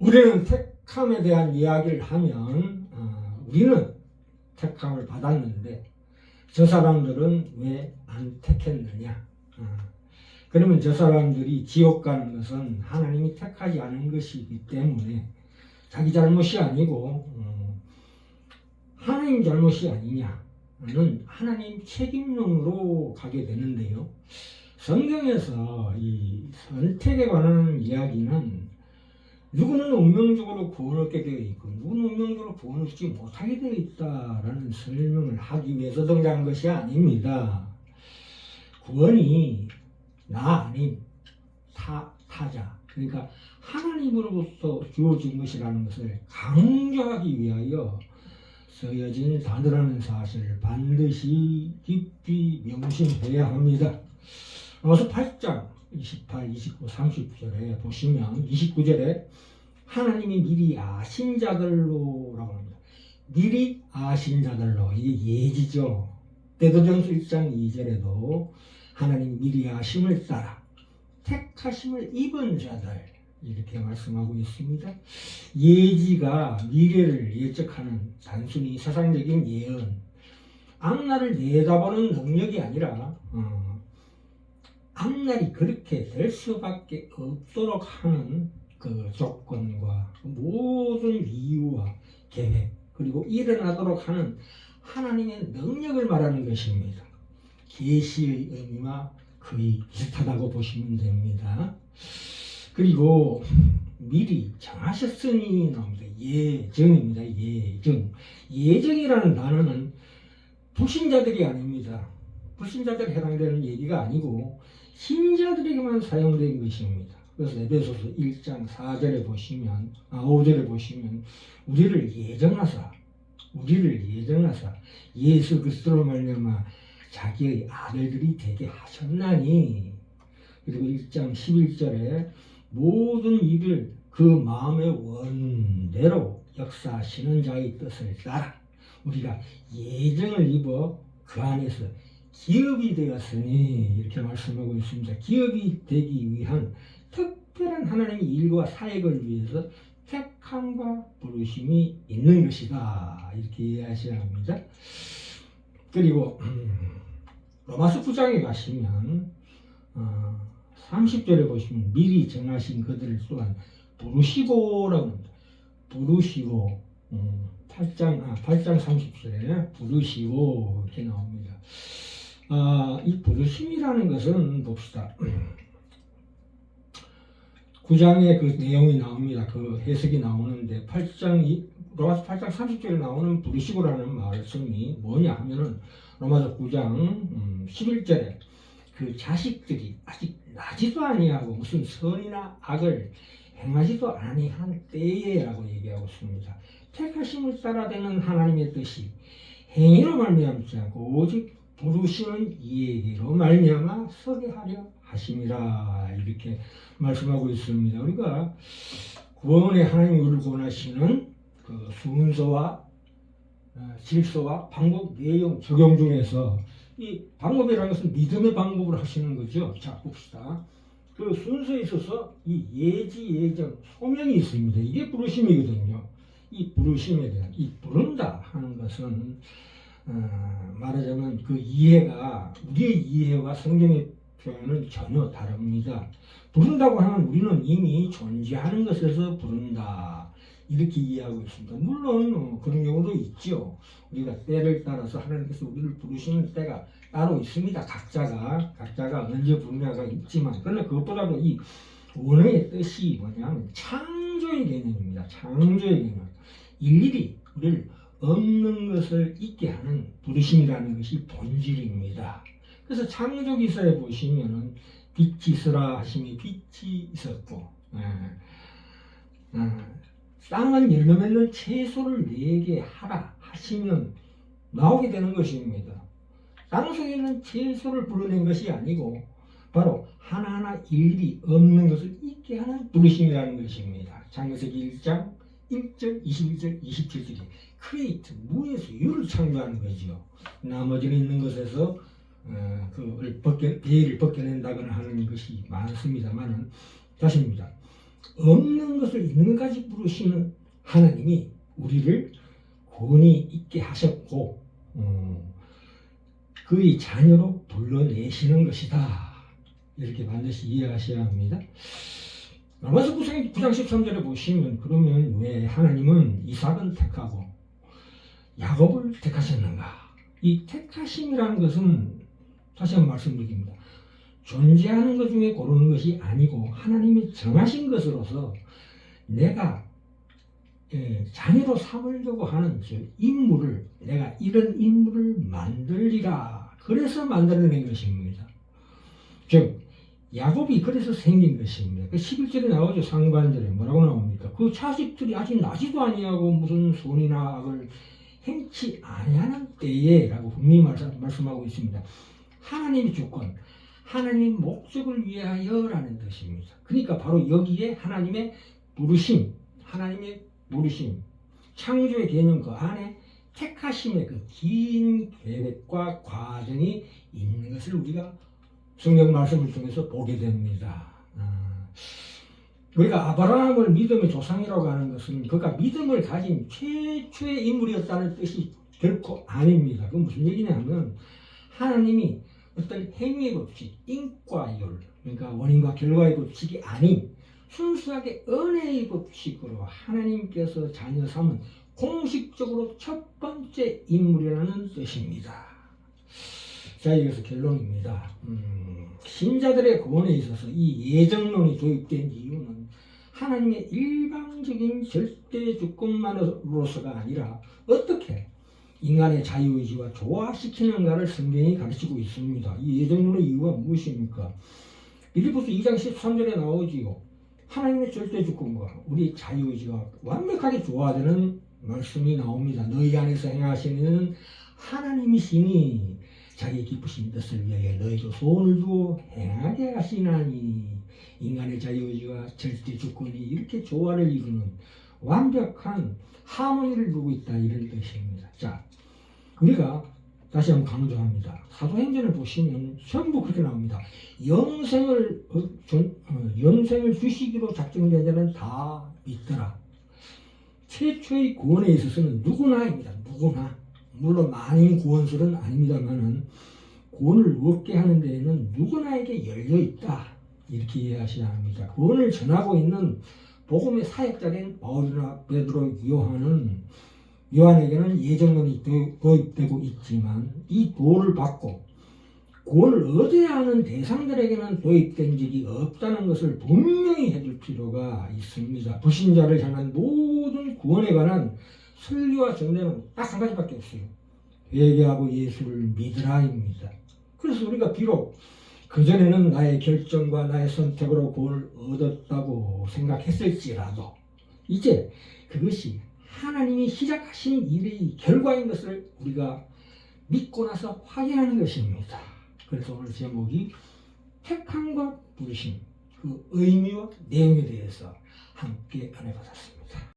우리는 택함에 대한 이야기를 하면 우리는 택함을 받았는데 저 사람들은 왜 안 택했느냐. 그러면 저 사람들이 지옥 가는 것은 하나님이 택하지 않은 것이기 때문에 자기 잘못이 아니고 하나님 잘못이 아니냐는 하나님 책임론으로 가게 되는데요. 성경에서 이 선택에 관한 이야기는 누구는 운명적으로 구원을 얻게 되어 있고 누구는 운명적으로 구원을 얻지 못하게 되어 있다라는 설명을 하기 위해서 등장한 것이 아닙니다. 구원이 나 아닌 타자, 그러니까 하나님으로부터 주어진 것이라는 것을 강조하기 위하여 쓰여진 단어라는 사실을 반드시 깊이 명심해야 합니다. 로마서 8장 28, 29, 30절에 보시면 29절에 하나님이 미리 아신 자들로라고 합니다. 미리 아신 자들로, 이게 예지죠. 베드로전서 1장 2절에도 하나님 미리 아심을 따라 택하심을 입은 자들 이렇게 말씀하고 있습니다. 예지가 미래를 예측하는 단순히 세상적인 예언, 앞날을 내다보는 능력이 아니라 앞날이 그렇게 될 수밖에 없도록 하는 그 조건과 모든 이유와 계획, 그리고 일어나도록 하는 하나님의 능력을 말하는 것입니다. 계시의 의미와 거의 비슷하다고 보시면 됩니다. 그리고 미리 정하셨으니 나옵니다. 예정입니다. 예정. 예정이라는 단어는 불신자들이 아닙니다. 불신자들에 해당되는 얘기가 아니고 신자들에게만 사용된 것입니다. 그래서 에베소서 1장 4절에 보시면 5절에 보시면 우리를 예정하사 예수 그리스도로 말미암아 자기의 아들들이 되게 하셨나니, 그리고 1장 11절에 모든 일을 그 마음의 원대로 역사하시는 자의 뜻을 따라 우리가 예정을 입어 그 안에서 기업이 되었으니 이렇게 말씀하고 있습니다. 기업이 되기 위한 특별한 하나님의 일과 사역을 위해서 택함과 부르심이 있는 것이다, 이렇게 이해하셔야 합니다. 그리고 로마서 9장에 가시면 30절에 보시면 미리 정하신 그들을 또한 부르시고라고 합니다. 부르시고 8장 30절에 부르시고 이렇게 나옵니다. 이 부르심이라는 것은 봅시다. 9장에 그 내용이 나옵니다. 그 해석이 나오는데 로마서 8장 30절에 나오는 부르시고라는 말씀이 뭐냐 하면은 로마서 9장 11절에 그 자식들이 아직 나지도 아니하고 무슨 선이나 악을 행하지도 아니한 때에라고 얘기하고 있습니다. 택하심을 따라 되는 하나님의 뜻이 행위로 말미암지 않고 오직 부르시는 이에게로 말미암아 서게 하려 하심이라, 이렇게 말씀하고 있습니다. 우리가 구원의 하나님이 우리를 구원하시는 그 순서와 질서와 방법, 내용, 적용 중에서 이 방법이라는 것은 믿음의 방법을 하시는 거죠. 자, 봅시다. 그 순서에 있어서 이 예지, 예정, 소명이 있습니다. 이게 부르심이거든요. 이 부르심에 대한, 이 부른다 하는 것은 말하자면 그 이해가 우리의 이해와 성경의 표현은 전혀 다릅니다. 부른다고 하면 우리는 이미 존재하는 것에서 부른다, 이렇게 이해하고 있습니다. 물론 그런 경우도 있죠. 우리가 때를 따라서 하나님께서 우리를 부르시는 때가 따로 있습니다. 각자가 언제 부르냐가 있지만, 그러나 그것보다도 이 원어의 뜻이 뭐냐면 창조의 개념입니다. 창조의 개념. 일일이 우리를 없는 것을 있게 하는 부르심이라는 것이 본질입니다. 그래서 창조기사에 보시면은 빛이 있으라 하심이 빛이 있었고, 땅은 열매 맺는 채소를 내게 하라 하시면 나오게 되는 것입니다. 땅 속에 있는 채소를 불러낸 것이 아니고 바로 하나하나 일일이 없는 것을 있게 하는 부르심이라는 것입니다. 창세기 1장 1절, 21절, 27절이 크리에이트, 무에서 유를 창조하는 거죠. 나머지는 있는 것에서 배를 벗겨낸다거나 하는 것이 많습니다만은, 다시입니다. 없는 것을 있는 것까지 부르시는 하나님이 우리를 권위 있게 하셨고 그의 자녀로 불러내시는 것이다. 이렇게 반드시 이해하셔야 합니다. 로마서 9장 13절에 보시면 그러면 왜 하나님은 이삭은 택하고 야곱을 택하셨는가? 이 택하심이라는 것은 다시 한번 말씀드립니다. 존재하는 것 중에 고르는 것이 아니고 하나님이 정하신 것으로서 내가 자녀로 삼으려고 하는 인물을 내가 이런 인물을 만들리라. 그래서 만들어낸 것입니다. 즉 야곱이 그래서 생긴 것입니다. 그 11절에 나오죠. 상반절에 뭐라고 나옵니까? 그 자식들이 아직 나지도 아니하고 무슨 손이나 악을 행치 아니하는 때에 라고 분명히 말씀하고 있습니다. 하나님의 주권, 하나님의 목적을 위하여라는 뜻입니다. 그러니까 바로 여기에 하나님의 부르심, 창조의 개념 그 안에 택하심의 그 긴 계획과 과정이 있는 것을 우리가 성경 말씀을 통해서 보게 됩니다. 우리가 아브라함을 믿음의 조상이라고 하는 것은 그가 믿음을 가진 최초의 인물이었다는 뜻이 결코 아닙니다. 그건 무슨 얘기냐면 하나님이 어떤 행위의 법칙, 인과율, 그러니까 원인과 결과의 법칙이 아닌 순수하게 은혜의 법칙으로 하나님께서 자녀 삼은 공식적으로 첫 번째 인물이라는 뜻입니다. 자, 여기서 결론입니다. 신자들의 구원에 있어서 이 예정론이 도입된 이유는 하나님의 일방적인 절대 주권만으로서가 아니라 어떻게 인간의 자유의지와 조화시키는가를 성경이 가르치고 있습니다. 이 예정론의 이유가 무엇입니까? 빌립보서 2장 13절에 나오지요. 하나님의 절대 주권과 우리 자유의지가 완벽하게 조화되는 말씀이 나옵니다. 너희 안에서 행하시는 하나님이시니 자기 기쁘신 뜻을 위하여 너희도 소원을 두어 행하게 하시나니 인간의 자유의지와 절대 주권이 이렇게 조화를 이루는 완벽한 하모니를 두고 있다 이런 뜻입니다. 자, 우리가 다시 한번 강조합니다. 사도행전을 보시면 전부 그렇게 나옵니다. 영생을 주시기로 작정된 자는 다 믿더라. 최초의 구원에 있어서는 누구나입니다. 누구나. 물론 많은 구원설은 아닙니다만은 구원을 얻게 하는 데에는 누구나에게 열려 있다. 이렇게 이해하셔야 합니다. 구원을 전하고 있는 복음의 사역자된 바울이나 베드로, 요한에게는 예정론이 도입되고 있지만 이 도를 받고 구원을 얻어야 하는 대상들에게는 도입된 적이 없다는 것을 분명히 해줄 필요가 있습니다. 불신자를 향한 모든 구원에 관한 설교와 전례는 딱 한 가지밖에 없어요. 회개하고 예수를 믿으라입니다. 그래서 우리가 비록 그전에는 나의 결정과 나의 선택으로 구원을 얻었다고 생각했을지라도 이제 그것이 하나님이 시작하신 일의 결과인 것을 우리가 믿고 나서 확인하는 것입니다. 그래서 오늘 제목이 택함과 부르심, 그 의미와 내용에 대해서 함께 은혜 받았습니다.